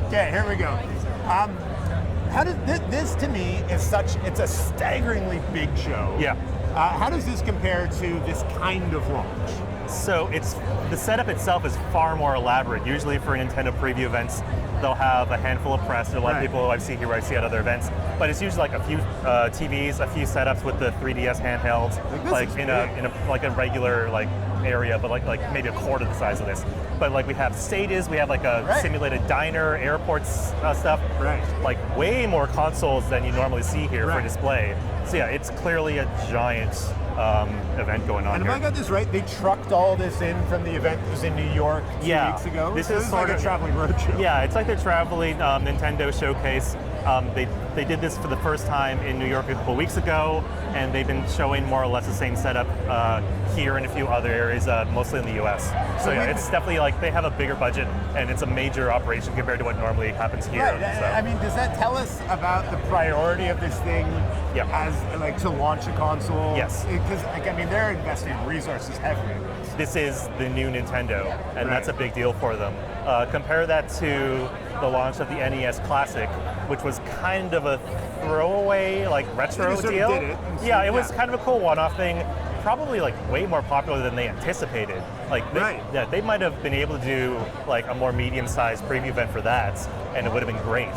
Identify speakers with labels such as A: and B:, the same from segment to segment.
A: Okay, here we go. How does this to me is it's a staggeringly big show.
B: Yeah.
A: How does this compare to this kind of launch?
B: So the setup itself is far more elaborate. Usually for Nintendo preview events, they'll have a handful of press. There are a lot of people I see here, I see at other events. But it's usually like a few TVs, a few setups with the 3DS handhelds, like in a regular area, but like maybe a quarter the size of this. But like we have stages, we have like a simulated diner, airports stuff.
A: Right.
B: Like way more consoles than you normally see here for display. So yeah, it's clearly a giant event going on
A: and
B: here.
A: And if I got this right, they trucked all this in from the event that was in New York 2 weeks ago?
B: This
A: is sort of a traveling roadshow.
B: Yeah, it's like their traveling Nintendo showcase. They did this for the first time in New York a couple weeks ago, and they've been showing more or less the same setup here and a few other areas, mostly in the US. So yeah, it's definitely like they have a bigger budget, and it's a major operation compared to what normally happens here.
A: Right.
B: So.
A: I mean, does that tell us about the priority of this thing as like to launch a console?
B: Yes.
A: Because I mean, they're investing resources heavily in this.
B: This is the new Nintendo, and that's a big deal for them. Compare that to the launch of the NES Classic, which was kind of a throwaway, like retro deal. It was kind of a cool one-off thing. Probably like way more popular than they anticipated. Like they might have been able to do like a more medium-sized preview event for that, and it would have been great.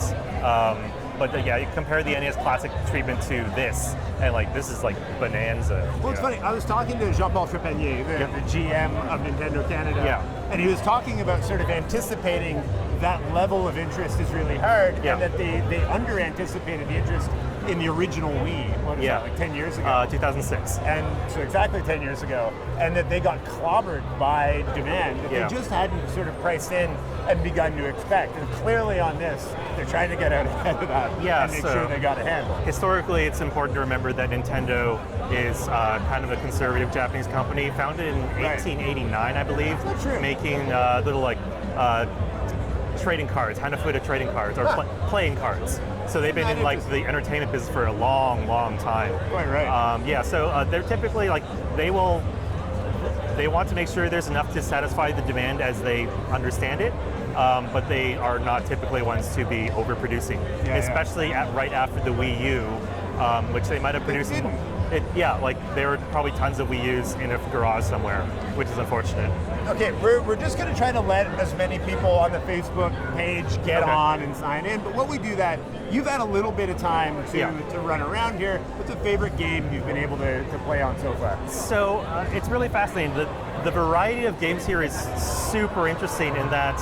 B: But yeah, you compare the NES Classic treatment to this, and like this is like bonanza.
A: Well, it's funny. I was talking to Jean-Paul Trepanier, the GM of Nintendo Canada, and he was talking about sort of anticipating that level of interest is really hard, and that they under-anticipated the interest in the original Wii. What is that, like 10 years ago?
B: 2006.
A: And so exactly 10 years ago, and that they got clobbered by demand that they just hadn't sort of priced in and begun to expect. And clearly on this, they're trying to get out ahead of that and make sure they got a handle.
B: Historically, it's important to remember that Nintendo is kind of a conservative Japanese company, founded in 1889, I believe, making little like trading cards, Hanafuda trading cards, or playing cards. So they've been in like the entertainment business for a long, long time. So they're typically like they want to make sure there's enough to satisfy the demand as they understand it, but they are not typically ones to be overproducing, especially right after the Wii U, which they might have produced. Like there were probably tons of Wii U's in a garage somewhere, which is unfortunate.
A: Okay, we're just going to try to let as many people on the Facebook page get on and sign in, but while we do that, you've had a little bit of time to run around here. What's a favorite game you've been able to play on so far?
B: So it's really fascinating. The variety of games here is super interesting in that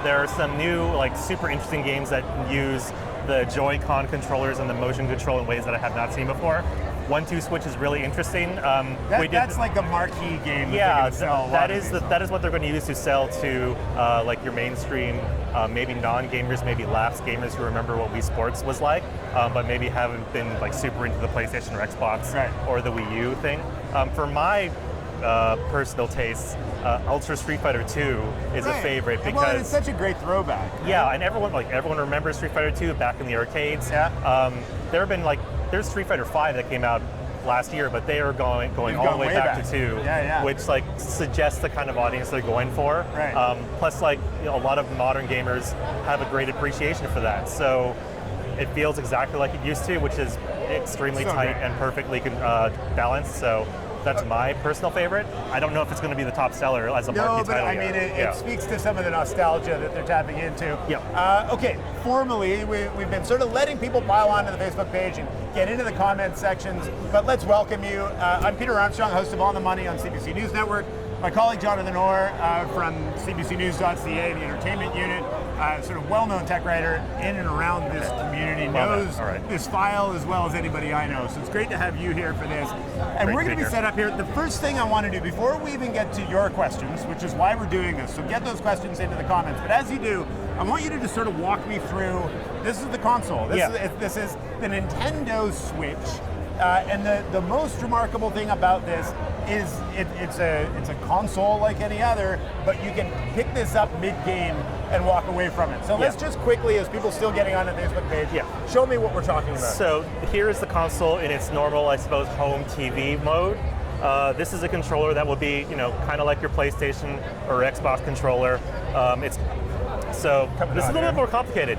B: there are some new, like super interesting games that use the Joy-Con controllers and the motion control in ways that I have not seen before. 1-2 Switch is really interesting.
A: That's like the marquee game. That
B: is what they're going to use to sell to like your mainstream, maybe non-gamers, maybe lapsed gamers who remember what Wii Sports was like, but maybe haven't been like super into the PlayStation or Xbox or the Wii U thing. For my personal taste, Ultra Street Fighter 2 is a favorite because
A: it's such a great throwback.
B: And everyone remembers Street Fighter 2 back in the arcades. There's Street Fighter 5 that came out last year, but they are going all the way back to 2, which like suggests the kind of audience they're going for. Plus, like a lot of modern gamers have a great appreciation for that. So it feels exactly like it used to, which is extremely tight and perfectly balanced. So that's my personal favorite. I don't know if it's going to be the top seller as a marquee title.
A: I mean, it speaks to some of the nostalgia that they're tapping into. Okay, formally, we've been sort of letting people pile onto the Facebook page and get into the comment sections, but let's welcome you. I'm Peter Armstrong, host of On the Money on CBC News Network. My colleague Jonathan Orr from CBCNews.ca, the entertainment unit, sort of well-known tech writer in and around this community, knows this file as well as anybody I know. So it's great to have you here for this. And we're going to be set up here. The first thing I want to do, before we even get to your questions, which is why we're doing this, so get those questions into the comments. But as you do, I want you to just sort of walk me through, this is the console. This is the Nintendo Switch. And the most remarkable thing about this is it's a console like any other, but you can pick this up mid-game and walk away from it. So let's just quickly, as people still getting on the Facebook page, show me what we're talking about. So
B: here's the console in its normal, I suppose, home TV mode. This is a controller that will be, kind of like your PlayStation or Xbox controller. It's so this is a little bit more complicated.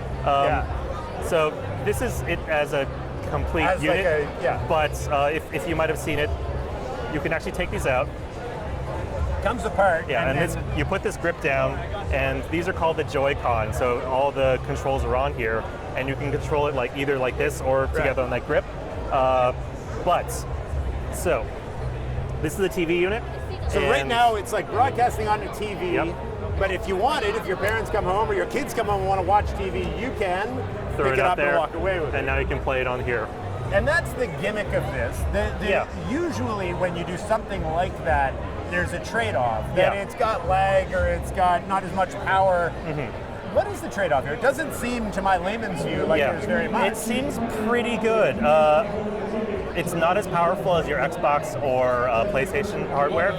B: So this is it as a complete unit, but if you might have seen it, you can actually take these out.
A: Comes apart.
B: Yeah, and you put this grip down, and these are called the Joy-Con. So all the controls are on here, and you can control it like either like this or together on that grip. So this is the TV unit.
A: So right now it's like broadcasting onto TV. But if you wanted, if your parents come home or your kids come home and want to watch TV, you can
B: throw
A: pick it up and walk away with it.
B: And now you can play it on here.
A: And that's the gimmick of this. Usually when you do something like that, there's a trade-off. That it's got lag or it's got not as much power. What is the trade-off here? It doesn't seem, to my layman's view, like there's very much.
B: It seems pretty good. It's not as powerful as your Xbox or PlayStation hardware.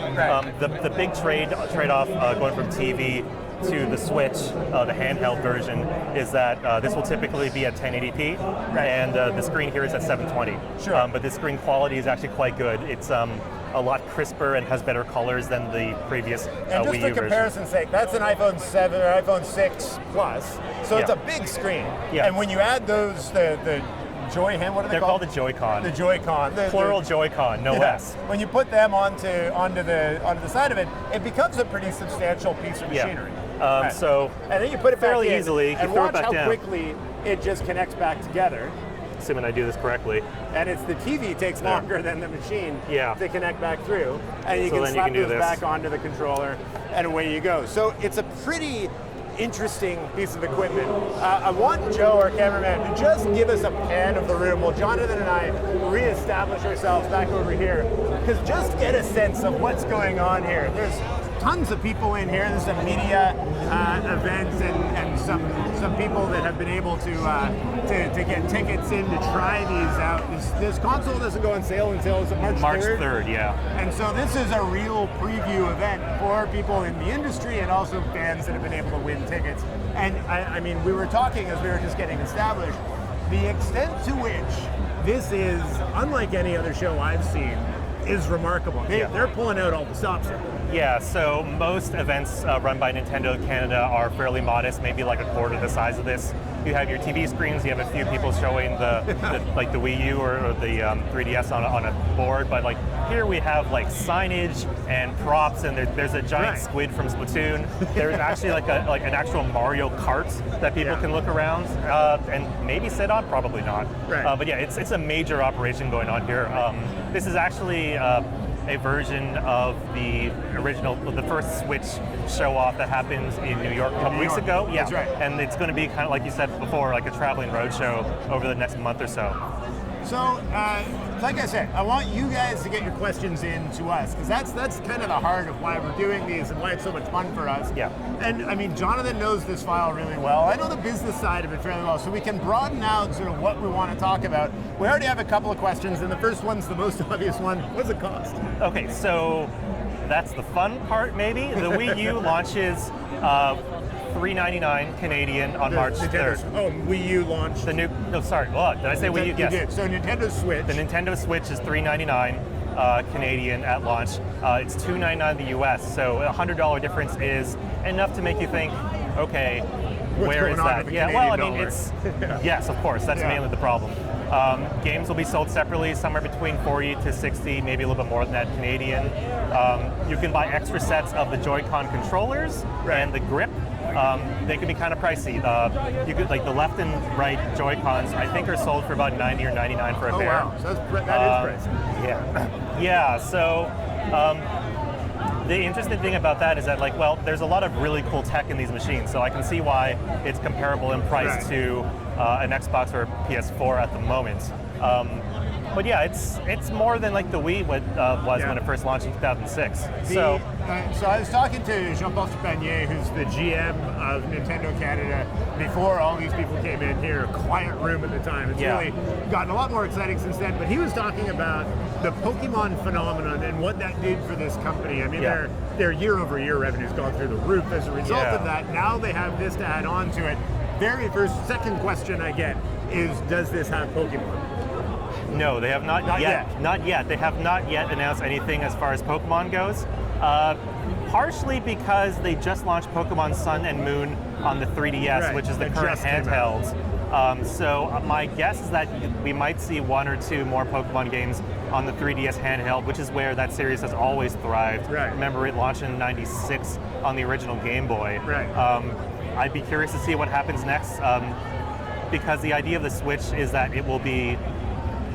B: The big trade-off going from TV to the Switch, the handheld version, is that this will typically be at 1080p, and the screen here is at 720. But the screen quality is actually quite good. It's a lot crisper and has better colors than the previous Wii U version.
A: And just for comparison's sake, that's an iPhone 7 or iPhone 6 Plus, so it's a big screen. And when you add those, the Joy-Hand, what are they called?
B: They're called the Joy-Con.
A: The Joy-Con.
B: Plural Joy-Con, no S.
A: When you put them onto the side of it, it becomes a pretty substantial piece of machinery.
B: So
A: and then you put it
B: fairly
A: back in,
B: easily.
A: And watch how quickly it just connects back together.
B: Assuming I do this correctly.
A: And it's the TV takes longer than the machine to connect back through. And you can slap those back onto the controller, and away you go. So it's a pretty interesting piece of equipment. I want Joe, our cameraman, to just give us a pan of the room while Jonathan and I reestablish ourselves back over here, because just get a sense of what's going on here. There's tons of people in here. There's some media events and some people that have been able to get tickets in to try these out. This console doesn't go on sale until March
B: 3rd,
A: And so this is a real preview event for people in the industry and also fans that have been able to win tickets. And I mean, we were talking as we were just getting established, the extent to which this is unlike any other show I've seen is remarkable. They're pulling out all the stops here.
B: Yeah, so most events run by Nintendo Canada are fairly modest, maybe like a quarter the size of this. You have your TV screens, you have a few people showing like the Wii U or the 3DS on a board, but like here we have like signage and props, and there's a giant squid from Splatoon. There's actually like an actual Mario Kart that people can look around and maybe sit on, probably not. But yeah, it's a major operation going on here. This is actually a version of the first Switch show-off that happens in New York a couple weeks ago. Yeah,
A: that's right.
B: And it's going to be kind of like you said before, like a traveling roadshow over the next month or so.
A: So, like I said, I want you guys to get your questions in to us, because that's kind of the heart of why we're doing these and why it's so much fun for us. And I mean, Jonathan knows this file really well. I know the business side of it fairly well, so we can broaden out sort of what we want to talk about. We already have a couple of questions, and the first one's the most obvious one. What's it cost?
B: Okay, so that's the fun part, maybe. The Wii U launches $399 Canadian on March 3rd.
A: Oh, Wii U launched.
B: The new, no, sorry, what? Did I say Wii U? Yes.
A: You did. So Nintendo Switch.
B: The Nintendo Switch is $399 Canadian at launch. It's $299 in the US, so a $100 difference is enough to make you think, okay, where is that? Yeah, well, I mean, it's, yes, of course, that's mainly the problem. Games will be sold separately, somewhere between 40 to 60, maybe a little bit more than that Canadian. You can buy extra sets of the Joy-Con controllers and the grip. They can be kind of pricey. You could, like the left and right Joy-Cons, I think are sold for about $90 or $99 for a pair.
A: Oh wow, so that is pricey.
B: Yeah, so the interesting thing about that is that, like, well, there's a lot of really cool tech in these machines, so I can see why it's comparable in price to an Xbox or a PS4 at the moment. But yeah, it's more than like the Wii was when it first launched in 2006.
A: So I was talking to Jean-Paul Trepanier, who's the GM of Nintendo Canada, before all these people came in here. Quiet room at the time. It's really gotten a lot more exciting since then. But he was talking about the Pokemon phenomenon and what that did for this company. I mean, their year-over-year revenue's gone through the roof as a result of that. Now they have this to add on to it. Second question I get is, does this have Pokemon?
B: No, they have not yet. Not yet. They have not yet announced anything as far as Pokemon goes. Partially because they just launched Pokemon Sun and Moon on the 3DS, which is the current handheld. So my guess is that we might see 1 or 2 more Pokemon games on the 3DS handheld, which is where that series has always thrived. Remember, it launched in '96 on the original Game Boy. I'd be curious to see what happens next, because the idea of the Switch is that it will be,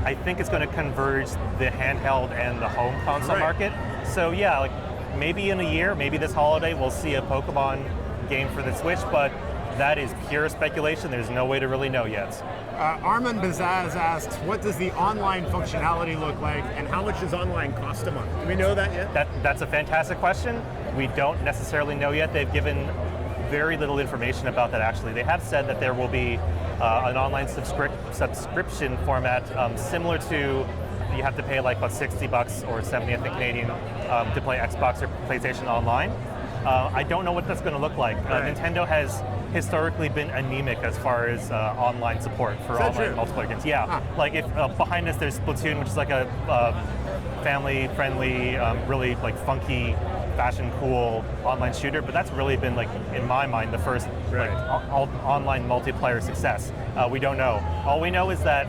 B: I think it's going to converge the handheld and the home console market. So yeah, like maybe in a year, maybe this holiday, we'll see a Pokemon game for the Switch, but that is pure speculation. There's no way to really know yet.
A: Armand Bazaz asks, what does the online functionality look like, and how much does online cost a month? Do we know that yet?
B: That's a fantastic question. We don't necessarily know yet. They've given very little information about that, actually. They have said that there will be an online subscription format similar to, you have to pay like about $60 or 70, I think, Canadian, to play Xbox or PlayStation Online. I don't know what that's going to look like. Nintendo has historically been anemic as far as online support for online multiplayer games. Yeah, like if behind us there's Splatoon, which is like a family-friendly, really like funky, fashion cool online shooter, but that's really been, like, in my mind, the first like online multiplayer success. We don't know. All we know is that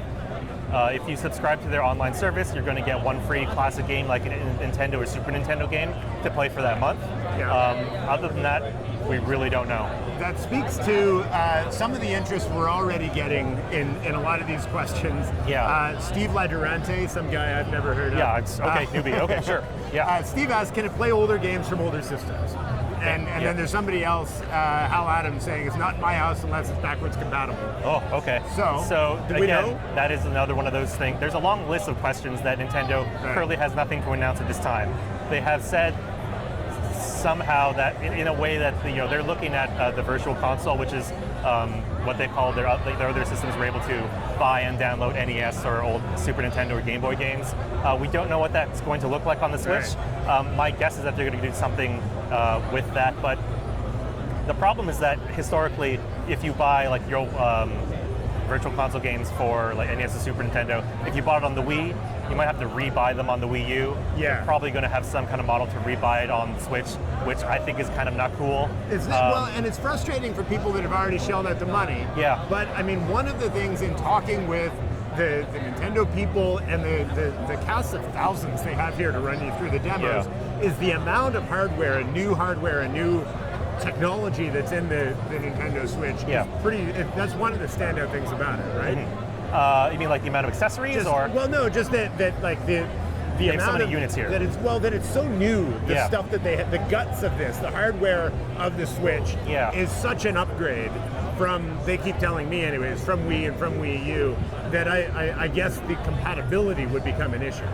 B: if you subscribe to their online service, you're going to get 1 free classic game, like a Nintendo or Super Nintendo game, to play for that month. Other than that, we really don't know.
A: That speaks to some of the interest we're already getting in a lot of these questions. Steve LaDurante, some guy I've never heard of.
B: Yeah, it's okay, newbie. Okay, sure. Yeah.
A: Steve asks, can it play older games from older systems? And then there's somebody else, Hal Adams, saying it's not in my house unless it's backwards compatible.
B: Oh, okay.
A: So
B: again, we know? That is another one of those things. There's a long list of questions that Nintendo currently has nothing to announce at this time. They have said somehow that in a way that they're looking at the Virtual Console, which is what they call their other systems were able to buy and download NES or old Super Nintendo or Game Boy games. We don't know what that's going to look like on the Switch. My guess is that they're going to do something with that, but the problem is that historically, if you buy like your Virtual Console games for like NES and Super Nintendo, if you bought it on the Wii, you might have to rebuy them on the Wii U. You're probably going to have some kind of model to rebuy it on the Switch, which I think is kind of not cool.
A: Well, and it's frustrating for people that have already shelled out the money. But I mean, one of the things in talking with the Nintendo people and the cast of thousands they have here to run you through the demos is the amount of hardware and new technology that's in the Nintendo Switch. That's one of the standout things about it, right?
B: You mean like the amount of accessories, or?
A: Well, no, just that like the amount
B: so many
A: of
B: units here.
A: That it's so new. The stuff that they have, the guts of this, the hardware of the Switch is such an upgrade from, they keep telling me anyways, from Wii and from Wii U, that I guess the compatibility would become an issue.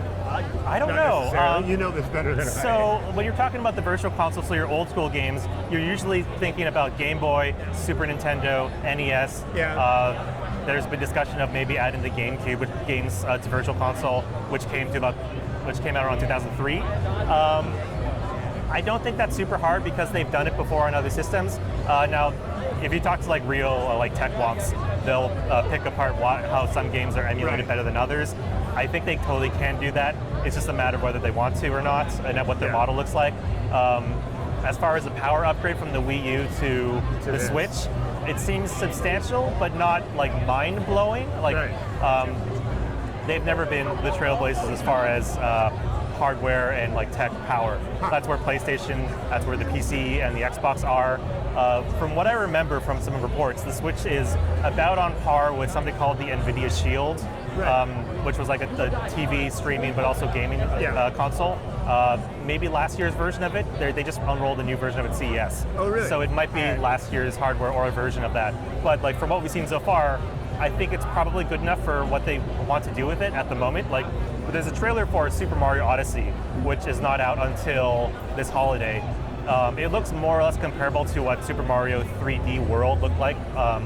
B: I don't know.
A: You know this better than I.
B: So when you're talking about the Virtual Console, so your old school games, you're usually thinking about Game Boy, Super Nintendo, NES. There's been discussion of maybe adding the GameCube games to Virtual Console, which came out around 2003. I don't think that's super hard because they've done it before on other systems. Now, if you talk to like real like tech wonks, they'll pick apart how some games are emulated better than others. I think they totally can do that. It's just a matter of whether they want to or not, and what their model looks like. As far as the power upgrade from the Wii U to the Switch, it seems substantial, but not like mind-blowing. Like they've never been the trailblazers as far as hardware and like tech power. That's where PlayStation, that's where the PC and the Xbox are. From what I remember from some reports, the Switch is about on par with something called the NVIDIA Shield, which was like a TV streaming but also gaming console. Maybe last year's version of it. They just unrolled a new version of it at CES.
A: Oh, really?
B: So it might be last year's hardware or a version of that. But like from what we've seen so far, I think it's probably good enough for what they want to do with it at the moment. Like, there's a trailer for Super Mario Odyssey, which is not out until this holiday. It looks more or less comparable to what Super Mario 3D World looked like on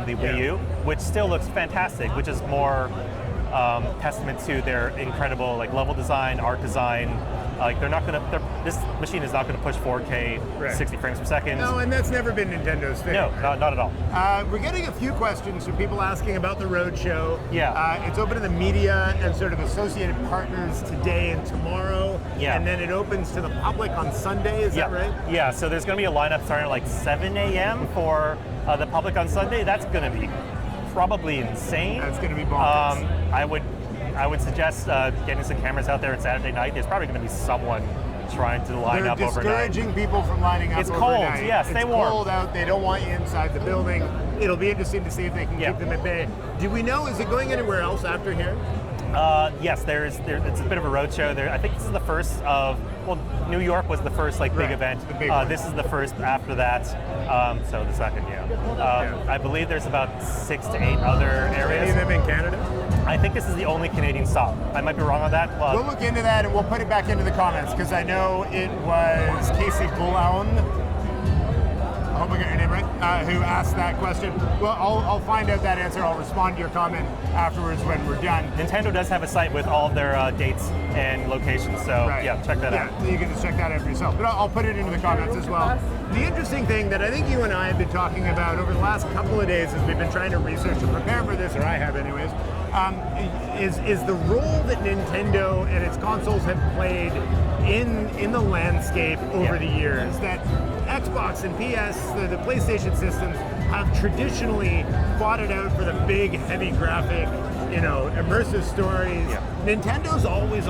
B: the Wii U, which still looks fantastic, which is more testament to their incredible like level design, art design. Like they're this machine is not going to push 4K 60 frames per second.
A: No, and that's never been Nintendo's thing.
B: No, not at all.
A: We're getting a few questions from people asking about the roadshow.
B: Yeah.
A: It's open to the media and sort of associated partners today and tomorrow.
B: Yeah.
A: And then it opens to the public on Sunday, is that right?
B: Yeah, so there's going to be a lineup starting at like 7 a.m. for the public on Sunday. That's going to be probably insane.
A: That's going to be bonkers.
B: I would suggest getting some cameras out there on Saturday night. There's probably going to be someone trying to line up overnight.
A: They're discouraging people from lining up overnight.
B: It's cold, yeah, stay warm.
A: It's cold out, they don't want you inside the building. It'll be interesting to see if they can keep them at bay. Do we know, is it going anywhere else after here?
B: Yes, it's a bit of a roadshow. I think this is the first of, well, New York was the first big event.
A: The big one.
B: This is the first after that, so the second, I believe there's about 6 to 8 other areas.
A: Any of them in Canada?
B: I think this is the only Canadian stop. I might be wrong on that.
A: We'll look into that and we'll put it back into the comments because I know it was Casey Bullhound, I hope I got your name right, who asked that question. Well, I'll find out that answer. I'll respond to your comment afterwards when we're done.
B: Nintendo does have a site with all of their dates and locations, so check that out.
A: You can just check that out for yourself. But I'll put it into the comments as well. The interesting thing that I think you and I have been talking about over the last couple of days as we've been trying to research and prepare for this, or I have anyways, is the role that Nintendo and its consoles have played in the landscape over the years. That Xbox and PS, the PlayStation systems, have traditionally fought it out for the big, heavy graphic, immersive stories.
B: Yeah.
A: Nintendo's always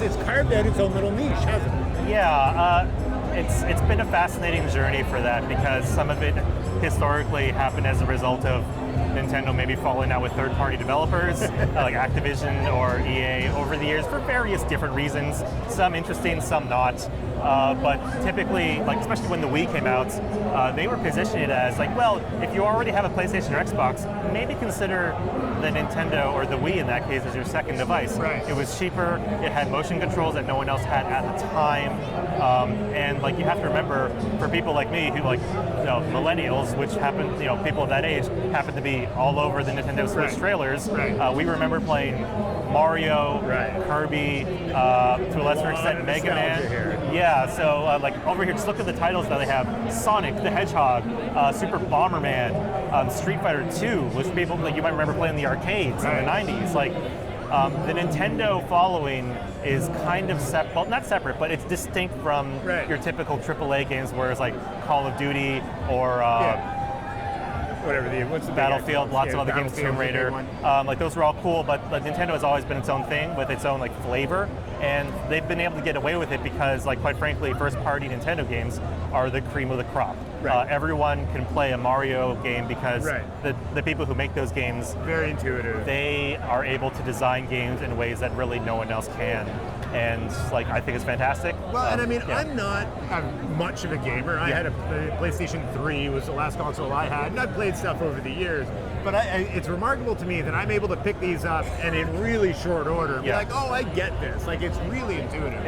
A: it's carved out its own little niche, hasn't it?
B: Yeah, it's been a fascinating journey for that because some of it historically happened as a result of Nintendo maybe falling out with third-party developers like Activision or EA over the years for various different reasons. Some interesting, some not. But typically, especially when the Wii came out, they were positioned as if you already have a PlayStation or Xbox, maybe consider the Nintendo or the Wii in that case as your second device.
A: Right.
B: It was cheaper. It had motion controls that no one else had at the time. And you have to remember, for people like me who millennials, which happen, people of that age, happen to be all over the Nintendo Switch trailers. Right. We remember playing Mario, Kirby, to a lesser extent Mega Man.
A: Here.
B: Yeah, so over here, just look at the titles that they have: Sonic the Hedgehog, Super Bomberman, Street Fighter 2, which people you might remember playing in the arcades in the 90s. The Nintendo following is kind of not separate, but it's distinct from your typical AAA games, whereas Call of Duty or what's the Battlefield, lots of other games, Tomb Raider. Those are all cool, but Nintendo has always been its own thing with its own flavor, and they've been able to get away with it because, quite frankly, first-party Nintendo games are the cream of the crop. Everyone can play a Mario game because the people who make those games,
A: very intuitive.
B: They are able to design games in ways that really no one else can. And I think it's fantastic.
A: Well, and I mean, I'm not much of a gamer. I had a PlayStation 3 was the last console I had, and I've played stuff over the years. But it's remarkable to me that I'm able to pick these up and in really short order be oh, I get this. It's really intuitive.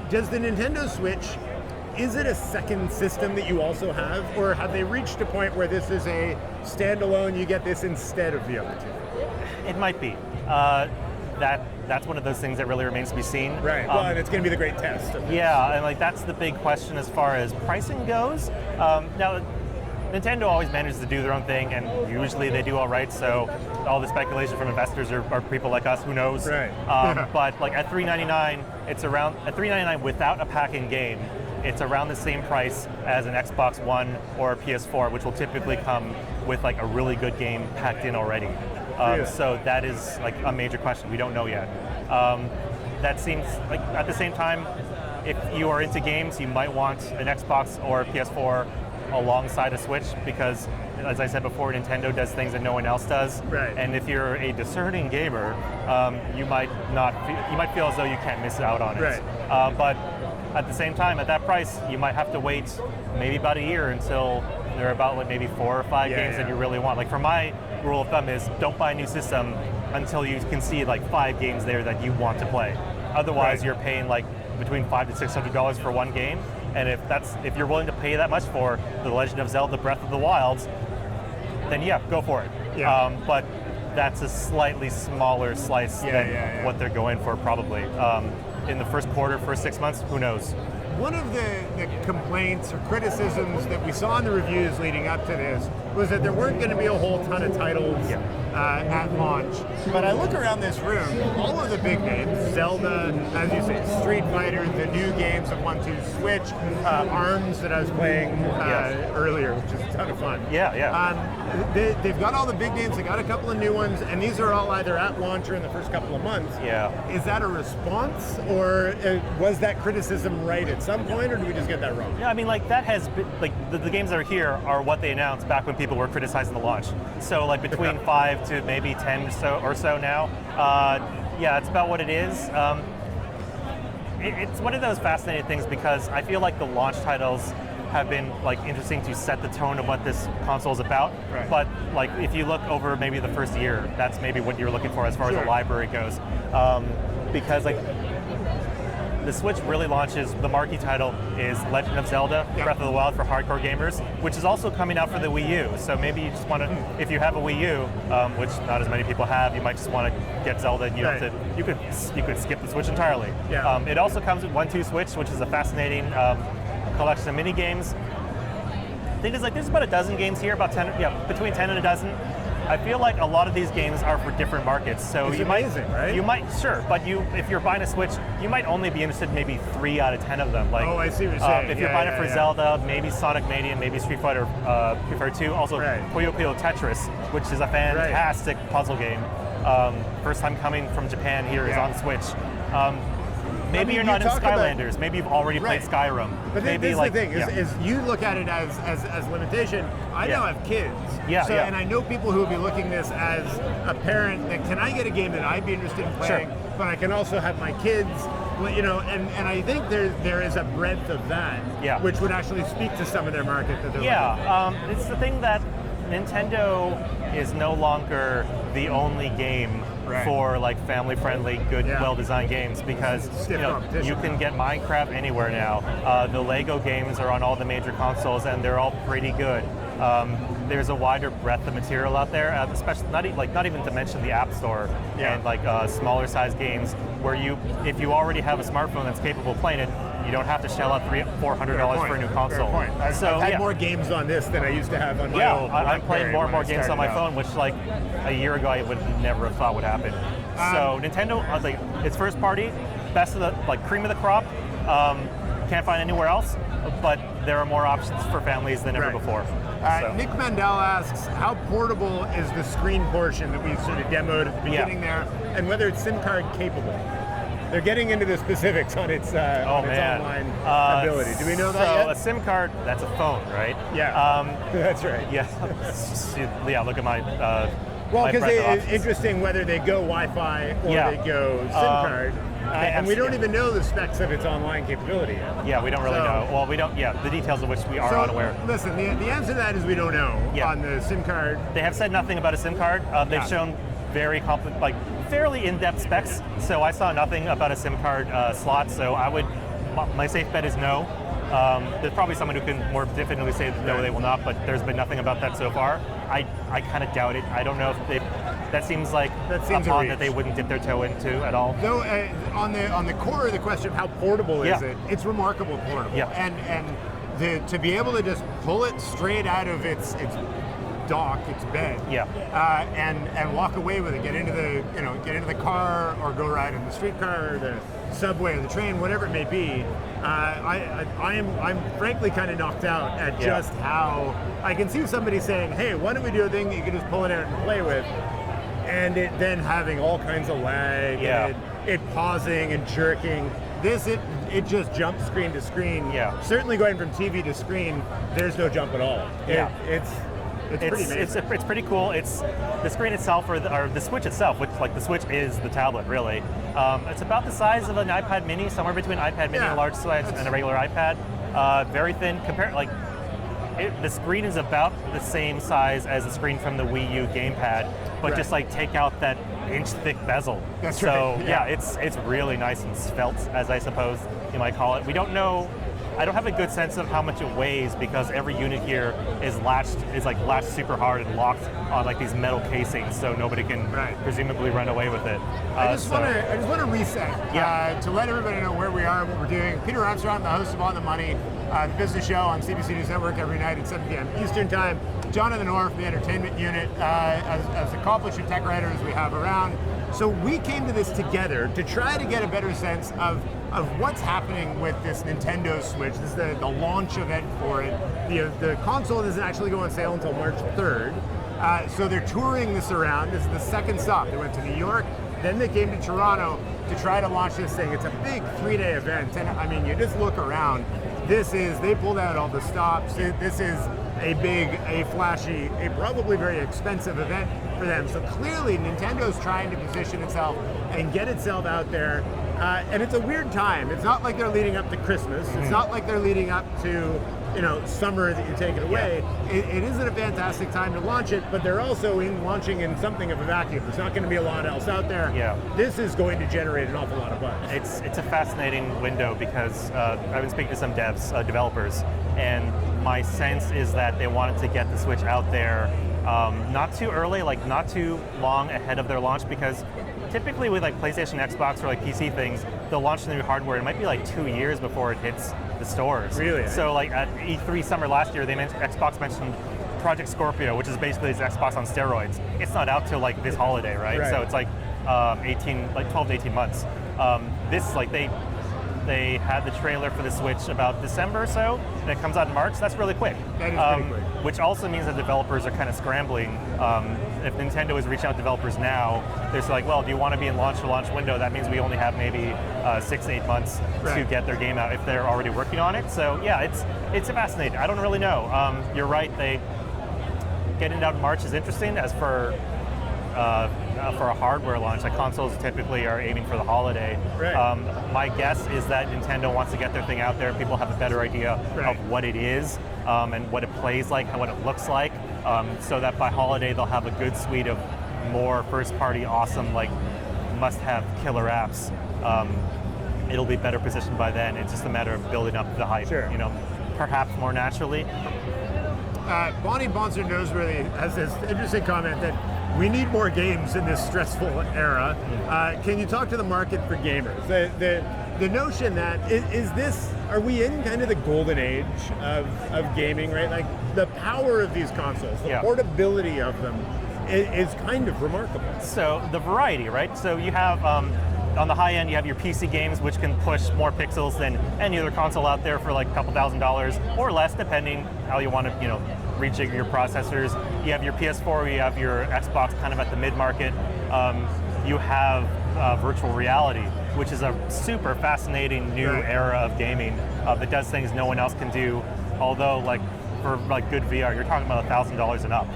A: Does the Nintendo Switch, is it a second system that you also have, or have they reached a point where this is a standalone, you get this instead of the other two?
B: It might be. That's one of those things that really remains to be seen.
A: Right. Well, and it's going to be the great test.
B: Yeah, and that's the big question as far as pricing goes. Now, Nintendo always manages to do their own thing, and usually they do all right. So all the speculation from investors are people like us. Who knows?
A: Right.
B: But at $399, it's around at $399 without a pack-in game. It's around the same price as an Xbox One or a PS4, which will typically come with a really good game packed in already. So that is a major question. We don't know yet. That seems at the same time, if you are into games, you might want an Xbox or a PS4 alongside a Switch because, as I said before, Nintendo does things that no one else does.
A: Right.
B: And if you're a discerning gamer, you might feel as though you can't miss out on it.
A: Right.
B: But at the same time, at that price, you might have to wait maybe about a year until there are about maybe 4 or 5 games that you really want. For my rule of thumb is don't buy a new system until you can see 5 games there that you want to play. Otherwise, you're paying between $500 to $600 for one game. And if you're willing to pay that much for The Legend of Zelda: Breath of the Wild, then go for it.
A: Yeah.
B: But that's a slightly smaller slice than what they're going for probably. In the first 6 months, who knows?
A: one of the complaints or criticisms that we saw in the reviews leading up to this was that there weren't going to be a whole ton of titles at launch. But I look around this room, all of the big names, Zelda, as you say, Street Fighter, the new games of 1-2 Switch, ARMS that I was playing earlier, which is a ton of fun. They've got all the big names, they got a couple of new ones, and these are all either at launch or in the first couple of months. Is that a response, or was that criticism right at some point, or did we just get that wrong?
B: Yeah, I mean, like, that has been, like, the games that are here are what they announced back when people were criticizing the launch. So, like, between 5 to maybe 10 or so now, it's about what it is. It's one of those fascinating things because I feel like the launch titles have been like interesting to set the tone of what this console is about. But like if you look over maybe the first year, that's maybe what you're looking for as far as the library goes. Because like the Switch really launches, the marquee title is Legend of Zelda, Breath of the Wild for hardcore gamers, which is also coming out for the Wii U. So maybe you just want to, if you have a Wii U, which not as many people have, you might just want to get Zelda and you could skip the Switch entirely. It also comes with 1-2 Switch, which is a fascinating collection of mini games. The thing is, like, there's about a dozen games here, about 10, between 10 and a dozen. I feel like a lot of these games are for different markets. So
A: it's
B: you
A: amazing, right?
B: You might, sure, but if you're buying a Switch, you might only be interested in maybe 3 out of 10 of them. Like,
A: I see what you're saying.
B: If you're buying it for Zelda, maybe Sonic Mania, maybe Street Fighter 2, also Puyo Puyo Tetris, which is a fantastic puzzle game. First time coming from Japan here is on Switch. Maybe you're not in Skylanders. Maybe you've already played Skyrim.
A: But
B: maybe
A: this is the thing, is you look at it as limitation. I now have kids. And I know people who will be looking at this as a parent that can I get a game that I'd be interested in playing, but I can also have my kids, you know, and I think there is a breadth of that, which would actually speak to some of their market that they're looking at.
B: It's the thing that Nintendo is no longer the only game for like family-friendly, good, well-designed games because you can get Minecraft anywhere now. The Lego games are on all the major consoles and they're all pretty good. There's a wider breadth of material out there, especially not even to mention the App Store and like smaller size games where if you already have a smartphone that's capable of playing it, you don't have to shell out $400 for a new console.
A: I've had more games on this than I used to have on my old.
B: I'm playing more and more games on my phone, which like a year ago I would never have thought would happen. So Nintendo, like its first party, best of the cream of the crop. Can't find anywhere else, but there are more options for families than ever before.
A: Nick Mandel asks, how portable is the screen portion that we sort of demoed at the beginning there, and whether it's SIM card capable? They're getting into the specifics on its online ability. Do we know that yet?
B: So a SIM card, that's a phone, right?
A: That's right.
B: Look at my
A: well, because it's interesting whether they go Wi-Fi or they go SIM card. And we don't even know the specs of its online capability yet.
B: Yeah, we don't really know. Well, we don't, the details of which we are unaware.
A: Listen, the answer to that is we don't know on the SIM card.
B: They have said nothing about a SIM card. They've shown very fairly in-depth specs, so I saw nothing about a SIM card slot, so my safe bet is no. There's probably someone who can more definitely say no, they will not, but there's been nothing about that so far. I kind of doubt it. I don't know if that seems like a pond that they wouldn't dip their toe into at all.
A: Though on the core of the question of how portable is it, it's remarkably portable. And to be able to just pull it straight out of its dock, its bed, and walk away with it, get into the car or go ride in the streetcar or the subway or the train, whatever it may be. I'm frankly kind of knocked out at just how I can see somebody saying, hey, why don't we do a thing that you can just pull it out and play with, and it then having all kinds of lag, and it pausing and jerking. It just jumps screen to screen. Certainly going from TV to screen, there's no jump at all. It's pretty amazing.
B: It's pretty cool. It's the screen itself, or the Switch itself, which the Switch is the tablet really. It's about the size of an iPad Mini, somewhere between an iPad Mini and a large size and a regular iPad. Very thin. The screen is about the same size as the screen from the Wii U gamepad, but just take out that inch-thick bezel.
A: That's right.
B: So it's really nice and svelte, as I suppose you might call it. We don't know I don't have a good sense of how much it weighs because every unit here is latched super hard and locked on like these metal casings, so nobody can presumably run away with it.
A: I just want to reset to let everybody know where we are, what we're doing. Peter Armstrong, the host of On the Money, the business show on CBC News Network every night at 7 p.m. Eastern Time. Jonathan Orr from the entertainment unit, as accomplished tech writers we have around. So we came to this together to try to get a better sense of what's happening with this Nintendo Switch. This is the launch event for it. The console doesn't actually go on sale until March 3rd. So they're touring this around. This is the second stop. They went to New York, then they came to Toronto to try to launch this thing. It's a big 3-day event, and I mean, you just look around. They pulled out all the stops. This is a big, a flashy, a probably very expensive event for them. So clearly Nintendo's trying to position itself and get itself out there. And it's a weird time. It's not like they're leading up to Christmas. It's not like they're leading up to, summer that you take it away. It isn't a fantastic time to launch it, but they're also launching in something of a vacuum. There's not going to be a lot else out there.
B: Yeah.
A: This is going to generate an awful lot of buzz.
B: It's a fascinating window because I've been speaking to some developers, and my sense is that they wanted to get the Switch out there not too early, like not too long ahead of their launch, because typically with like PlayStation, Xbox, or like PC things, they'll launch the new hardware. It might be like 2 years before it hits the stores.
A: Really?
B: So like at E3 summer last year, Xbox mentioned Project Scorpio, which is basically Xbox on steroids. It's not out till like this holiday, right? So it's like 12 to 18 months. They had the trailer for the Switch about December or so, and it comes out in March. That's really quick.
A: That is pretty quick.
B: Which also means that developers are kind of scrambling. If Nintendo is reaching out to developers now, they're like, well, do you want to be in launch window? That means we only have maybe 6 to 8 months to get their game out if they're already working on it. So yeah, it's fascinating. I don't really know. You're right. Getting it out in March is interesting. As for a hardware launch, like consoles typically are aiming for the holiday. My guess is that Nintendo wants to get their thing out there. People have a better idea of what it is and what it plays like, what it looks like, so that by holiday they'll have a good suite of more first-party, awesome, like must-have killer apps. It'll be better positioned by then. It's just a matter of building up the hype. Perhaps more naturally.
A: Bonnie Bonser Noseworthy has this interesting comment that we need more games in this stressful era. Can you talk to the market for gamers? The notion that are we in kind of the golden age of gaming, right? Like the power of these consoles, the portability of them is kind of remarkable.
B: So the variety, right? So you have on the high end, you have your PC games, which can push more pixels than any other console out there for like a couple $1,000s or less, depending how you want to, rejig your processors. You have your PS4, you have your Xbox kind of at the mid-market. You have virtual reality, which is a super fascinating new era of gaming that does things no one else can do. Although, like for like good VR, you're talking about $1,000 and up,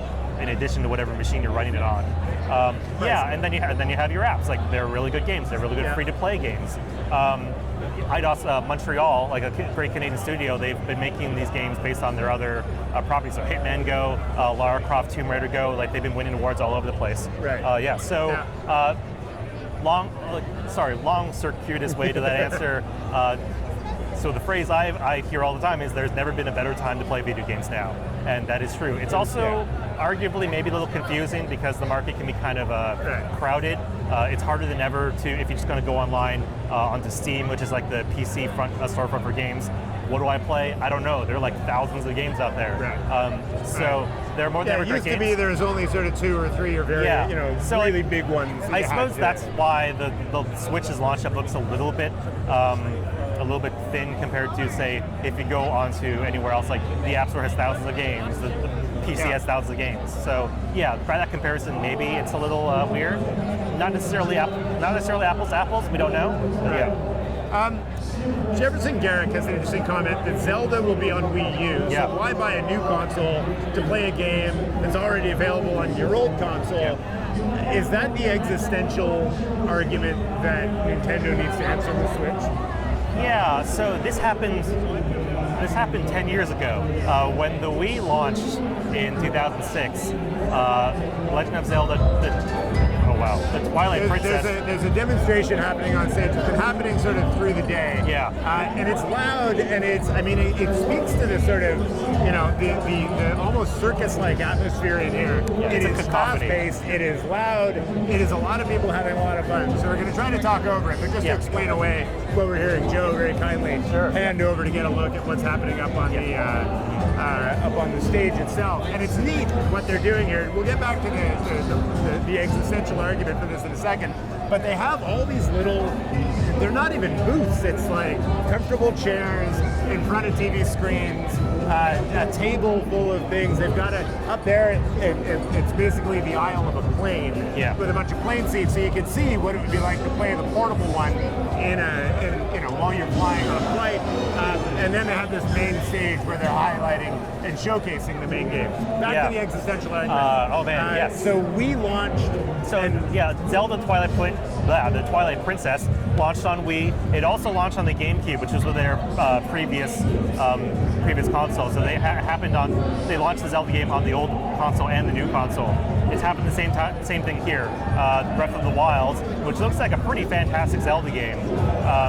B: in addition to whatever machine you're running it on. And then you have your apps. Like they're really good games. They're really good free-to-play games. IDOS Montreal, like a great Canadian studio, they've been making these games based on their other properties. So Hitman Go, Lara Croft Tomb Raider Go, like they've been winning awards all over the place. Long circuitous way to that answer. So the phrase I hear all the time is there's never been a better time to play video games now, and that is true. It's also arguably maybe a little confusing because the market can be kind of crowded. It's harder than ever if you're just going to go online onto Steam, which is like the PC storefront for games. What do I play? I don't know. There are like thousands of games out there. So there are more than ever great games.
A: It used to be there's only sort of 2 or 3 or very really big ones.
B: I suppose that's why the Switch's launch up looks a little bit thin compared to, say, if you go onto anywhere else, like the App Store has thousands of games, the PC has thousands of games. So yeah, by that comparison, maybe it's a little weird. Not necessarily apples to apples. We don't know.
A: Jefferson Garrick has an interesting comment that Zelda will be on Wii U. So why buy a new console to play a game that's already available on your old console? Is that the existential argument that Nintendo needs to answer the Switch?
B: Yeah, so this happened 10 years ago when the Wii launched in 2006. Legend of Zelda, wow. The Twilight Princess.
A: There's a demonstration happening on stage. It's been happening sort of through the day.
B: Yeah.
A: And it's loud, and it speaks to this sort of, the almost circus-like atmosphere in here.
B: Yeah,
A: it is fast-paced, it is loud, it is a lot of people having a lot of fun. So we're going to try to talk over it, but just to explain away what we're hearing, Joe very kindly hand over to get a look at what's happening up on the stage itself. And it's neat what they're doing here. We'll get back to the existential argument for this in a second, but they have all these little, they're not even booths, it's like comfortable chairs in front of TV screens, a table full of things. They've got up there, it's basically the aisle of a plane with a bunch of plane seats, so you can see what it would be like to play the portable one while you're flying on a flight. And then they have this main stage where they're highlighting and showcasing the main game. Back to the existential argument. So we launched.
B: Zelda the Twilight Princess launched on Wii. It also launched on the GameCube, which was with their previous console. So they launched the Zelda game on the old console and the new console. It's happened the same thing here. Breath of the Wild, which looks like a pretty fantastic Zelda game,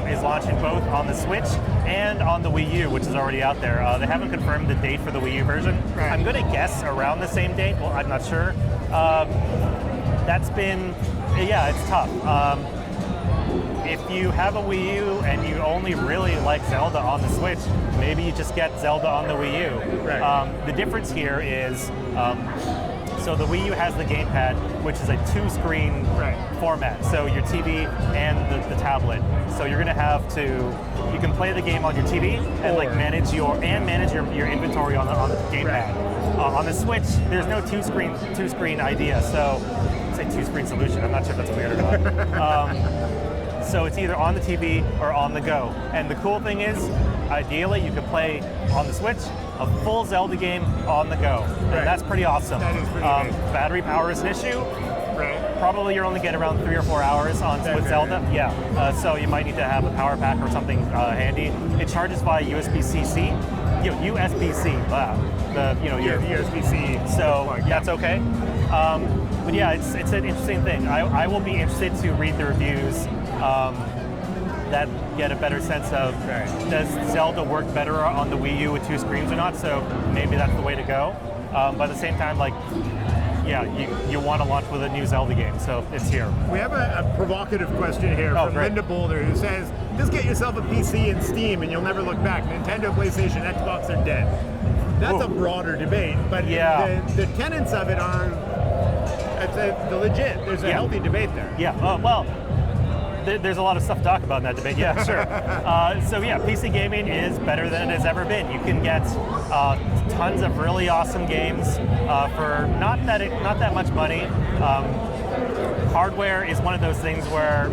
B: is launching both on the Switch and on the Wii U, which is already out there. They haven't confirmed the date for the Wii U version.
A: Right.
B: I'm going to guess around the same date. Well, I'm not sure. It's tough. If you have a Wii U and you only really like Zelda on the Switch, maybe you just get Zelda on the Wii U.
A: Right.
B: The difference here is, so the Wii U has the gamepad, which is a two-screen format. So your TV and the tablet. So you're going to have to, you can play the game on your TV and manage your inventory on the gamepad. On the Switch, there's no two-screen idea. So it's a two-screen solution. I'm not sure if that's weird or not. So it's either on the TV or on the go. And the cool thing is, ideally, you can play on the Switch a full Zelda game on the go. And that's pretty awesome.
A: That is pretty amazing.
B: Battery power is an issue.
A: Right.
B: Probably you're only getting around 3 or 4 hours with Zelda. So you might need to have a power pack or something handy. It charges via USB-C. USB-C. Wow. Your
A: USB-C.
B: So that's okay. But it's an interesting thing. I will be interested to read the reviews that get a better sense of does Zelda work better on the Wii U with two screens or not. So maybe that's the way to go. But at the same time, you want to launch with a new Zelda game, so it's here.
A: We have a provocative question here from Linda Boulder, who says, just get yourself a PC and Steam and you'll never look back. Nintendo, PlayStation, Xbox are dead. That's a broader debate, but the tenets of it are the legit. There's a healthy debate there.
B: There's a lot of stuff to talk about in that debate. Yeah, sure. PC gaming is better than it has ever been. You can get tons of really awesome games for not that much money. Hardware is one of those things where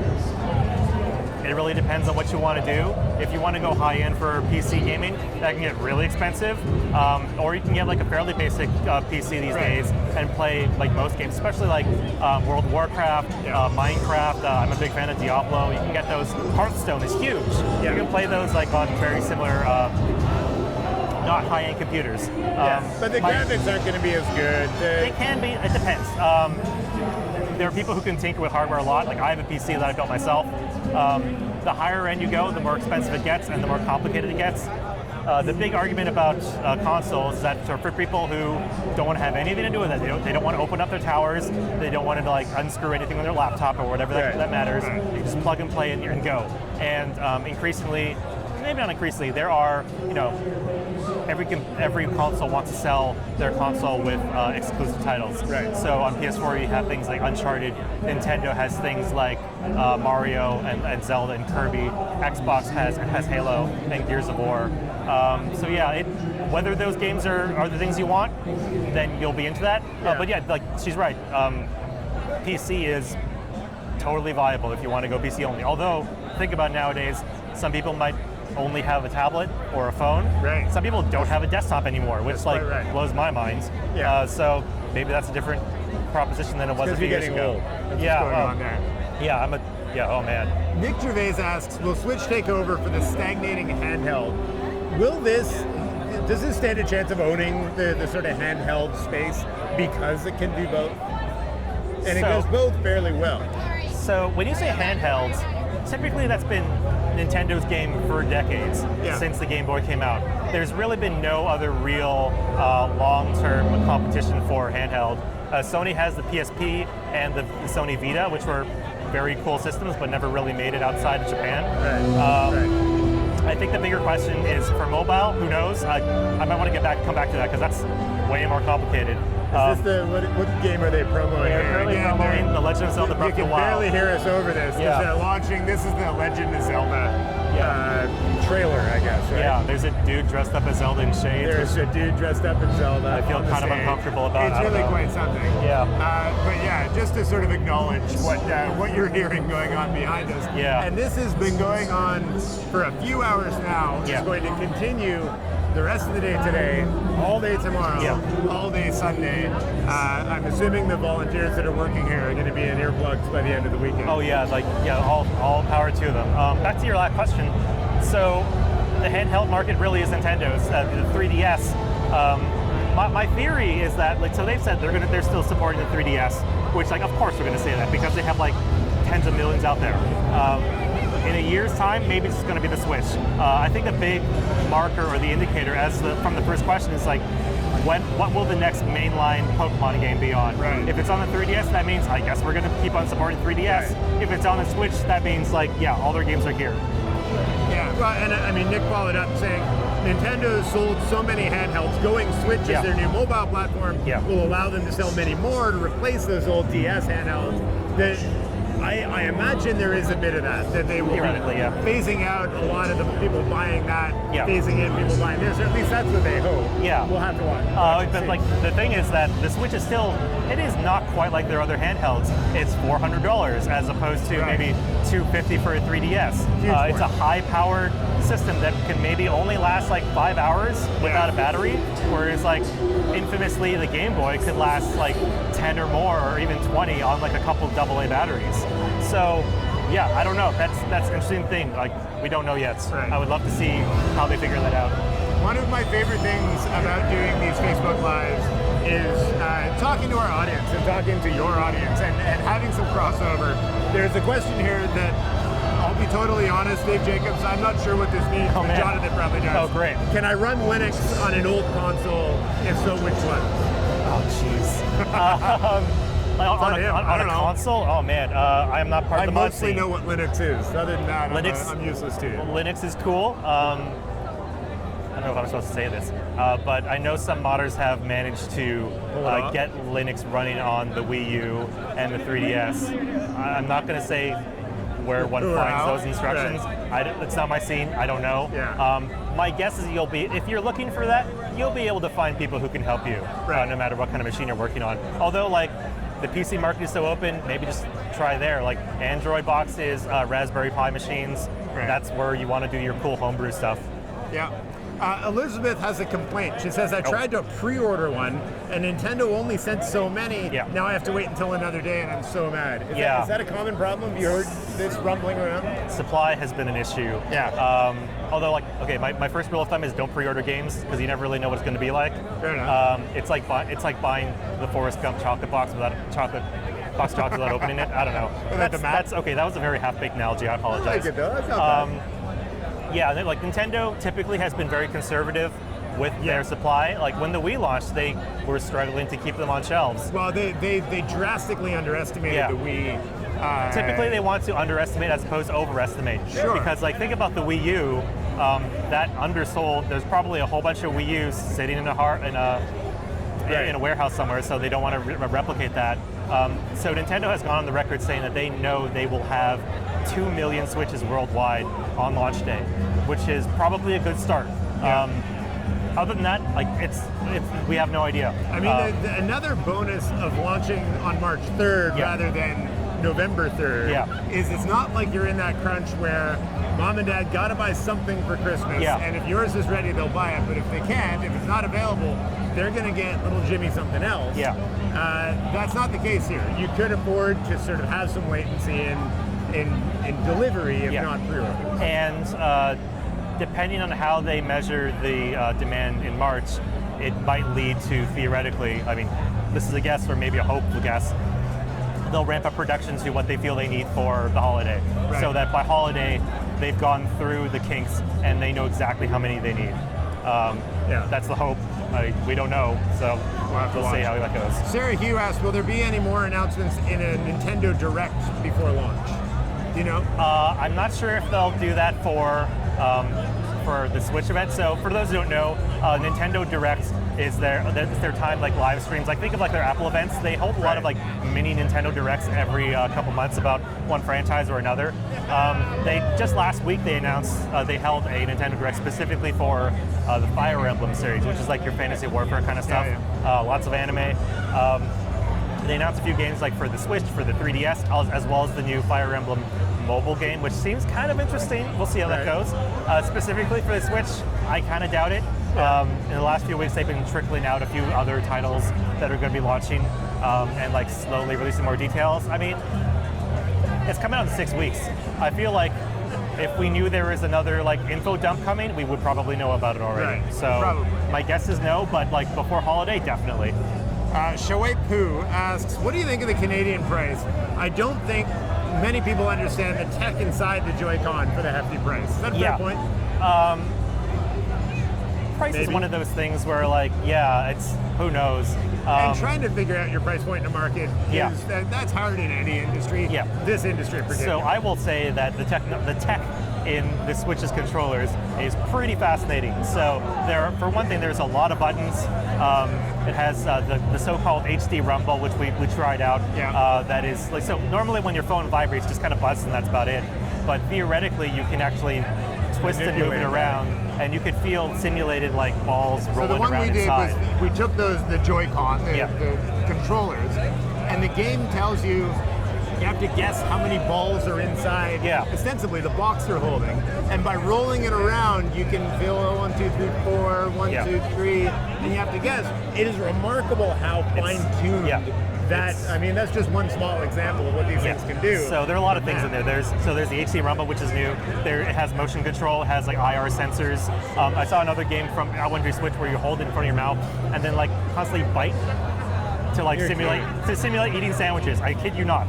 B: it really depends on what you want to do. If you want to go high end for PC gaming, that can get really expensive. Or you can get a fairly basic PC these days and play most games, especially World of Warcraft, Minecraft. I'm a big fan of Diablo. You can get those. Hearthstone is huge. You can play those on very similar, not high-end computers.
A: But the graphics aren't going to be as good.
B: They can be. It depends. There are people who can tinker with hardware a lot. I have a PC that I built myself. The higher end you go, the more expensive it gets and the more complicated it gets. The big argument about consoles is that for people who don't want to have anything to do with it, they don't want to open up their towers, they don't want to unscrew anything on their laptop or whatever that matters. You just plug and play and go. And increasingly, maybe not increasingly, there are, every console wants to sell their console with exclusive titles. So on PS4 you have things like Uncharted, Nintendo has things like Mario and Zelda and Kirby, Xbox has Halo and Gears of War. Whether those games are the things you want, then you'll be into that. But she's right. PC is totally viable if you want to go PC only. Although, think about nowadays, some people might only have a tablet or a phone. Some people don't have a desktop anymore, which blows my mind. So maybe that's a different proposition than it was a few years ago. Oh man.
A: Nick Gervais asks, will Switch take over for the stagnating handheld? Does this stand a chance of owning the sort of handheld space because it can do both? and it does both fairly well.
B: So when you say handhelds, typically that's been Nintendo's game for decades, since the Game Boy came out. There's really been no other real long-term competition for handheld. Sony has the PSP and the Sony Vita, which were very cool systems, but never really made it outside of Japan. I think the bigger question is for mobile. Who knows? I might want to come back to that, because that's way more complicated.
A: Is this what game are they promoting?
B: They're currently promoting The Legend of Zelda Breath of the Wild.
A: You can barely hear us over this, because they're launching, this is the Legend of Zelda trailer, I guess, right?
B: Yeah, there's a dude dressed up as Zelda in shades.
A: There's a dude dressed up in Zelda.
B: I feel kind of uncomfortable about it.
A: It's really quite something.
B: Yeah.
A: But yeah, just to sort of acknowledge what you're hearing going on behind us.
B: Yeah.
A: And this has been going on for a few hours now. It's going to continue the rest of the day today, all day tomorrow, all day Sunday. I'm assuming the volunteers that are working here are going to be in earplugs by the end of the weekend.
B: Oh yeah, all power to them. Back to your last question. So the handheld market really is Nintendo's. The 3DS. My theory is that, so they've said they're still supporting the 3DS, which of course we're going to say that, because they have tens of millions out there. In a year's time, maybe it's going to be the Switch. I think the big marker or the indicator, from the first question, is what will the next mainline Pokemon game be on?
A: Right.
B: If it's on the 3DS, that means I guess we're going to keep on supporting 3DS. Right. If it's on the Switch, that means all their games are here.
A: Yeah, well, and I mean, Nick followed up saying Nintendo sold so many handhelds. Going Switch as their new mobile platform will allow them to sell many more to replace those old DS handhelds. I imagine there is a bit of that they will be phasing out a lot of the people buying that, phasing in people buying this, or at least that's what they hope. Yeah. We'll have to watch.
B: But the thing is that the Switch is it is not quite like their other handhelds. It's $400 as opposed to maybe $250 for a 3DS. It's a high-powered system that can maybe only last 5 hours without a battery, whereas infamously the Game Boy could last 10 or more, or even 20 on a couple AA batteries. So I don't know. That's an interesting thing. We don't know yet. I would love to see how they figure that out.
A: One of my favorite things about doing these Facebook Lives is talking to our audience and talking to your audience and having some crossover. There's a question here that, I'll be totally honest, Dave Jacobs, I'm not sure what this means, but Jonathan probably does.
B: Oh, great.
A: Can I run Linux on an old console? If so, which one?
B: Oh, jeez. On a console? Oh man, I am not part of the mod scene.
A: I mostly know what Linux is. Other than that, I'm useless to it.
B: Linux is cool. I don't know if I'm supposed to say this, but I know some modders have managed to get Linux running on the Wii U and the 3DS. I'm not going to say where one finds those instructions. It's not my scene. I don't know. My guess is if you're looking for that, you'll be able to find people who can help you, no matter what kind of machine you're working on. Although, the PC market is so open, maybe just try there. Android boxes, Raspberry Pi machines, that's where you want to do your cool homebrew stuff. Yeah.
A: Elizabeth has a complaint. She says, I tried to pre-order one, and Nintendo only sent so many. Now I have to wait until another day, and I'm so mad. Is that a common problem? Have you heard this rumbling around?
B: Supply has been an issue. Although, my first rule of thumb is don't pre-order games, because you never really know what it's going to be like.
A: Fair enough.
B: It's like buying the Forrest Gump chocolate box without opening it. I don't know. That's okay. That was a very half-baked analogy. I apologize.
A: I like it though. That's not bad.
B: Nintendo typically has been very conservative with their supply. When the Wii launched, they were struggling to keep them on shelves.
A: Well, they drastically underestimated the Wii.
B: Typically, they want to underestimate as opposed to overestimate.
A: Sure.
B: Because think about the Wii U, that undersold. There's probably a whole bunch of Wii U's sitting in a warehouse somewhere, so they don't want to replicate that. So Nintendo has gone on the record saying that they know they will have 2 million Switches worldwide on launch day, which is probably a good start. Other than that, we have no idea.
A: I mean, another bonus of launching on March 3rd rather than November 3rd is it's not like you're in that crunch where mom and dad gotta buy something for Christmas, and if yours is ready, they'll buy it, but if they can't, if it's not available, they're gonna get little Jimmy something else. That's not the case here. You could afford to sort of have some latency in delivery, if not pre-orders.
B: And depending on how they measure the demand in March, it might lead to, theoretically, I mean, this is a guess or maybe a hopeful guess, they'll ramp up production to what they feel they need for the holiday.
A: Right.
B: So that by holiday, they've gone through the kinks and they know exactly how many they need. That's the hope. We don't know, so we'll see how that goes.
A: Sarah Hugh asked, will there be any more announcements in a Nintendo Direct before launch? Do you know?
B: I'm not sure if they'll do that for the Switch event. So for those who don't know, Nintendo Direct is their time like live streams. Like think of like their Apple events. They hold a lot of like mini Nintendo Directs every couple months about one franchise or another. They just last week they announced they held a Nintendo Direct specifically for the Fire Emblem series, which is like your fantasy warfare kind of stuff. Lots of anime. They announced a few games like for the Switch, for the 3DS, as well as the new Fire Emblem mobile game, which seems kind of interesting. We'll see how that goes. Specifically for the Switch, I kind of doubt it. In the last few weeks, they've been trickling out a few other titles that are going to be launching and like slowly releasing more details. I mean, it's coming out in 6 weeks. I feel like if we knew there was another like info dump coming, we would probably know about it already.
A: Right.
B: So
A: Probably.
B: My guess is no, but like before holiday, definitely.
A: Shawei Poo asks, what do you think of the Canadian price? I don't think many people understand the tech inside the Joy-Con for the hefty price. Is that a fair point?
B: Price is one of those things where like, it's, who knows?
A: And trying to figure out your price point in the market, that's hard in any industry, this industry in particular.
B: So I will say that the tech in the Switch's controllers is pretty fascinating. So for one thing, there's a lot of buttons. It has the so-called HD rumble, which we tried out. That is like, so normally when your phone vibrates, just kind of buzzes and that's about it. But theoretically, you can actually twist and move it around, and you could feel simulated like balls rolling around inside. So the one we did was
A: we took the Joy-Con, the controllers, and the game tells you have to guess how many balls are inside, ostensibly the box they're holding. And by rolling it around, you can feel 1, 2, 3, 4, 1, 2, 3, and you have to guess. It is remarkable how fine-tuned that, I mean, that's just one small example of what these things can do.
B: So there are a lot of things in there. There's the HD Rumble, which is new. It has motion control, it has like IR sensors. I saw another game from Wonder Switch where you hold it in front of your mouth and then like constantly bite to like simulate eating sandwiches. I kid you not.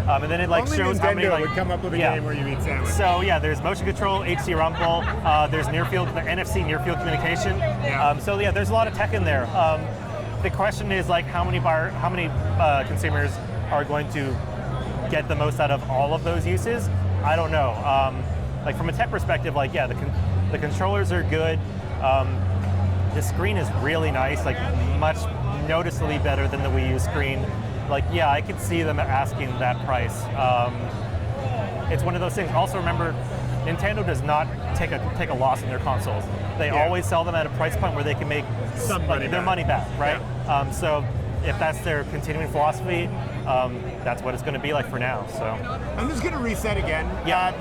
B: And then it like
A: Only
B: shows
A: Nintendo
B: how many like
A: would come up with a game where you eat sandwiches.
B: So there's motion control, HD Rumble. There's the NFC near field communication. There's a lot of tech in there. The question is like how many consumers are going to get the most out of all of those uses? I don't know. Like from a tech perspective, like the controllers are good. The screen is really nice, like much noticeably better than the Wii U screen. Like I could see them asking that price. It's one of those things. Also remember, Nintendo does not take a loss in their consoles. They always sell them at a price point where they can make their money back, right? So if that's their continuing philosophy, that's what it's going to be like for now. So
A: I'm just going to reset again.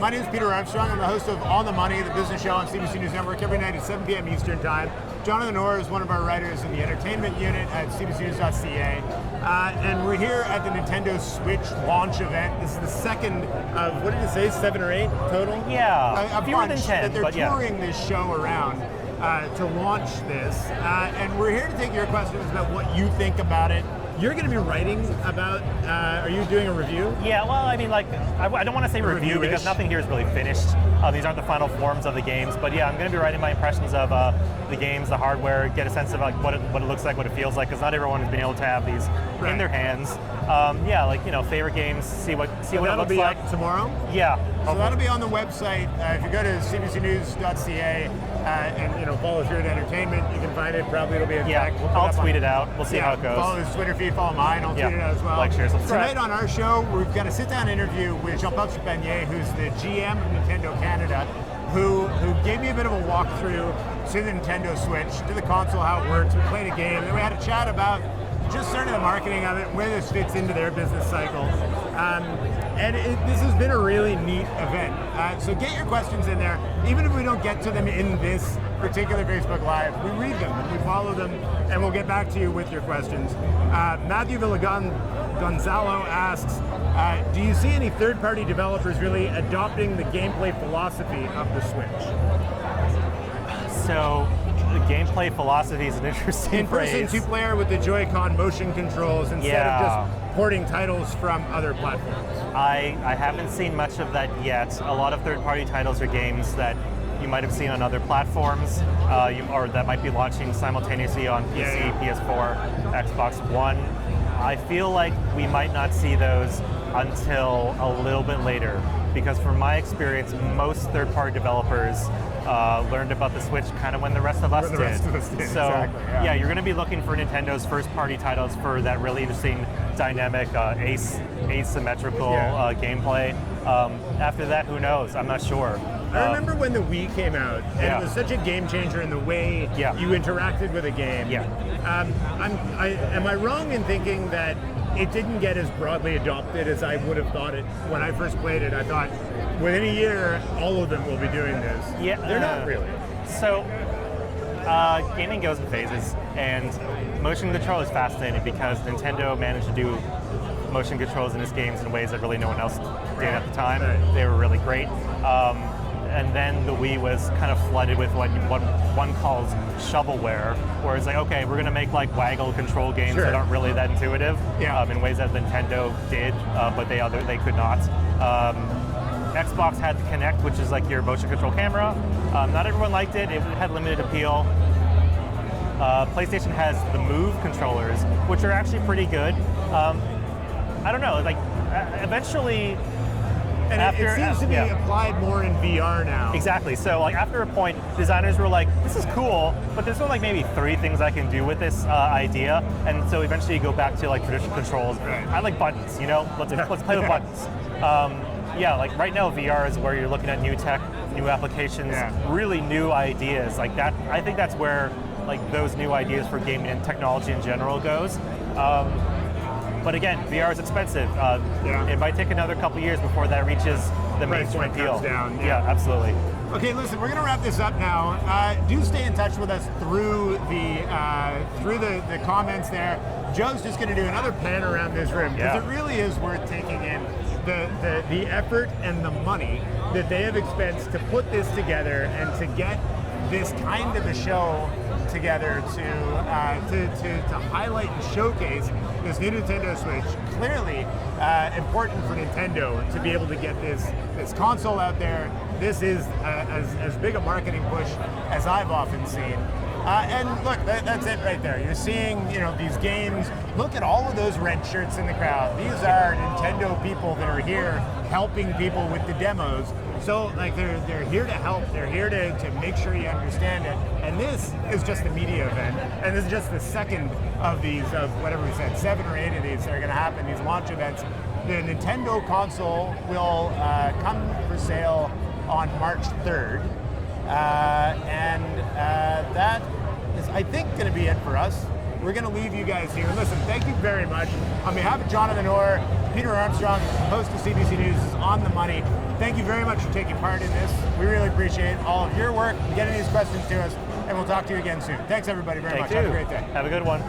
A: My name is Peter Armstrong. I'm the host of On the Money, the business show on CBC News Network every night at 7 p.m. Eastern Time. Jonathan Orr is one of our writers in the entertainment unit at CBCNews.ca. And we're here at the Nintendo Switch launch event. This is the second of, what did it say, 7 or 8 total?
B: A fewer than 10,
A: that they're touring this show around to launch this. And we're here to take your questions about what you think about it. You're going to be writing about, are you doing a review?
B: Yeah, well, I mean, like, I don't want to say review because nothing here is really finished. These aren't the final forms of the games, but I'm going to be writing my impressions of the games, the hardware, get a sense of like what it looks like, what it feels like, because not everyone has been able to have these in their hands. Favorite games, see what it looks like.
A: That'll be up tomorrow?
B: Yeah.
A: So that'll be on the website. If you go to CBCNews.ca and follow through to entertainment, you can find it. Probably it'll be a
B: I'll tweet it out. We'll see how it goes.
A: Follow his Twitter feed, follow mine. I'll tweet it out as well.
B: Like, share, subscribe.
A: Tonight on our show, we've got a sit-down interview with Jean-Paul Chapanier, who's the GM of Nintendo Canada, who gave me a bit of a walkthrough to the Nintendo Switch, to the console, how it works. We played a game, and then we had a chat about just sort of the marketing of it, where this fits into their business cycle. This has been a really neat event. So get your questions in there. Even if we don't get to them in this particular Facebook Live, we read them and we follow them, and we'll get back to you with your questions. Matthew Villagonzalo asks, do you see any third-party developers really adopting the gameplay philosophy of the Switch?
B: So gameplay philosophy is an interesting phrase.
A: In-person two-player with the Joy-Con motion controls instead of just porting titles from other platforms.
B: I haven't seen much of that yet. A lot of third-party titles are games that you might have seen on other platforms, or that might be launching simultaneously on PC, PS4, Xbox One. I feel like we might not see those until a little bit later, because from my experience, most third-party developers learned about the Switch kind of when the rest of us did. So
A: exactly,
B: you're going to be looking for Nintendo's first-party titles for that really interesting, dynamic, asymmetrical gameplay. After that, who knows? I'm not sure.
A: I remember when the Wii came out, and it was such a game changer in the way you interacted with a game. Am I wrong in thinking that it didn't get as broadly adopted as I would have thought it when I first played it? I thought within a year, all of them will be doing this.
B: Yeah,
A: they're not really.
B: So, gaming goes in phases, and motion control is fascinating because Nintendo managed to do motion controls in its games in ways that really no one else did at the time. They were really great. And then the Wii was kind of flooded with what one calls shovelware, where it's like, okay, we're going to make like waggle control games that aren't really that intuitive in ways that Nintendo did, but they could not. Xbox had the Kinect, which is like your motion control camera. Not everyone liked it. It had limited appeal. PlayStation has the Move controllers, which are actually pretty good. I don't know, like eventually.
A: And it seems to be applied more in VR now.
B: Exactly. So, like after a point, designers were like, "This is cool, but there's only like maybe 3 things I can do with this idea." And so eventually, you go back to like traditional controls. I like buttons. You know, let's play with buttons. Like right now, VR is where you're looking at new tech, new applications, really new ideas. Like that, I think that's where like those new ideas for gaming and technology in general goes. But again, VR is expensive. It might take another couple years before that reaches the mainstream appeal.
A: Down,
B: absolutely.
A: Okay, listen, we're going to wrap this up now. Do stay in touch with us through the comments there. Joe's just going to do another pan around this room because it really is worth taking in the effort and the money that they have expensed to put this together and to get this kind of a show together to highlight and showcase this new Nintendo Switch. Clearly important for Nintendo to be able to get this console out there. This is as big a marketing push as I've often seen. And look, that's it right there. You're seeing, these games. Look at all of those red shirts in the crowd. These are Nintendo people that are here helping people with the demos. So, like, they're here to help. They're here to make sure you understand it. And this is just a media event. And this is just the second of these, of whatever we said, 7 or 8 of these that are going to happen, these launch events. The Nintendo console will come for sale on March 3rd. That is, I think, going to be it for us. We're going to leave you guys here. Listen, thank you very much. On behalf of Jonathan Orr, Peter Armstrong, host of CBC News, is On the Money. Thank you very much for taking part in this. We really appreciate all of your work, getting these questions to us, and we'll talk to you again soon. Thanks, everybody, very much. Have a great day.
B: Have a good one.